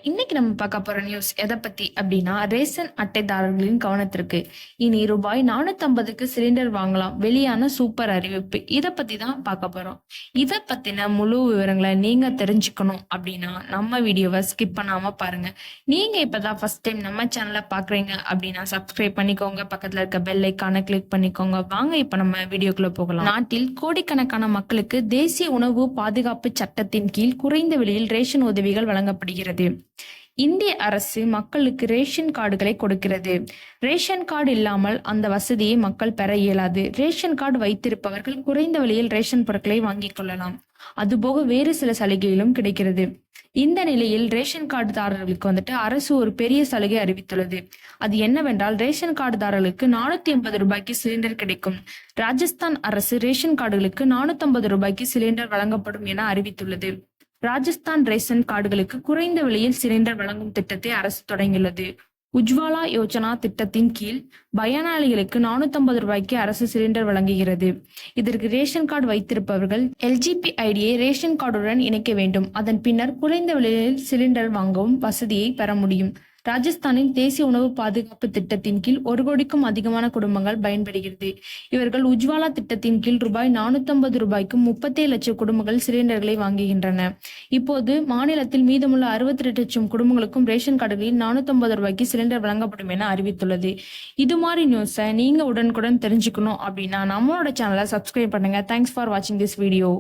இன்னைக்கு நம்ம பார்க்க போற நியூஸ் எதை பத்தி அப்படின்னா ரேஷன் அட்டைதாரர்களின் கவனத்திற்கு இனி ரூபாய் 450க்கு சிலிண்டர் வாங்கலாம் வெளியான சூப்பர் அறிவிப்பு இதை பத்தி தான் பார்க்க போறோம். இதை பத்தின முழு விவரங்களை நீங்க தெரிஞ்சுக்கணும் அப்படின்னா நம்ம வீடியோவை ஸ்கிப் பண்ணாம பாருங்க. நீங்க இப்பதான் ஃபர்ஸ்ட் டைம் நம்ம சேனலை பாக்குறீங்க அப்படின்னா சப்ஸ்கிரைப் பண்ணிக்கோங்க, பக்கத்துல இருக்க பெல் ஐக்கானை கிளிக் பண்ணிக்கோங்க. வாங்க இப்ப நம்ம வீடியோக்குள்ள போகலாம். நாட்டில் கோடிக்கணக்கான மக்களுக்கு தேசிய உணவு பாதுகாப்பு சட்டத்தின் கீழ் குறைந்த விலையில் ரேஷன் உதவிகள் வழங்கப்படுகிறது. இந்திய அரசு மக்களுக்கு ரேஷன் கார்டுகளை கொடுக்கிறது. ரேஷன் கார்டு இல்லாமல் அந்த வசதியை மக்கள் பெற இயலாது. ரேஷன் கார்டு வைத்திருப்பவர்கள் குறைந்த விலையில் ரேஷன் பொருட்களை வாங்கிக் கொள்ளலாம். அதுபோக வேறு சில சலுகைகளும் கிடைக்கிறது. இந்த நிலையில் ரேஷன் கார்டுதாரர்களுக்கு அரசு ஒரு பெரிய சலுகை அறிவித்துள்ளது. அது என்னவென்றால் ரேஷன் கார்டுதாரர்களுக்கு 480 ரூபாய்க்கு சிலிண்டர் கிடைக்கும். ராஜஸ்தான் அரசு ரேஷன் கார்டுகளுக்கு 450 ரூபாய்க்கு சிலிண்டர் வழங்கப்படும் என அறிவித்துள்ளது. ராஜஸ்தான் ரேஷன் கார்டுகளுக்கு குறைந்த விலையில் சிலிண்டர் வழங்கும் திட்டத்தை அரசு தொடங்கியுள்ளது. உஜ்வாலா யோஜனா திட்டத்தின் கீழ் பயனாளிகளுக்கு 450 ரூபாய்க்கு அரசு சிலிண்டர் வழங்குகிறது. இதற்கு ரேஷன் கார்டு வைத்திருப்பவர்கள் எல்ஜிபி ஐடியை ரேஷன் கார்டுடன் இணைக்க வேண்டும். அதன் பின்னர் குறைந்த விலையில் சிலிண்டர் வாங்கவும் வசதியை பெற முடியும். ராஜஸ்தானில் தேசிய உணவு பாதுகாப்பு திட்டத்தின் கீழ் 1 கோடிக்கும் அதிகமான குடும்பங்கள் பயன்பெறுகிறது. இவர்கள் உஜ்வாலா திட்டத்தின் கீழ் ரூபாய் 450 ரூபாய்க்கு 37 லட்சம் குடும்பங்கள் சிலிண்டர்களை வாங்குகின்றன. இப்போது மாநிலத்தில் மீதமுள்ள 68 லட்சம் குடும்பங்களுக்கும் ரேஷன் கார்டுகளில் 450 ரூபாய்க்கு சிலிண்டர் வழங்கப்படும் என அறிவித்துள்ளது. இது மாதிரி நியூஸை நீங்க உடனுக்குடன் தெரிஞ்சுக்கணும் அப்படின்னா நம்மளோட சேனலை சப்ஸ்கிரைப் பண்ணுங்க. தேங்க்ஸ் ஃபார் வாட்சிங் திஸ் வீடியோ.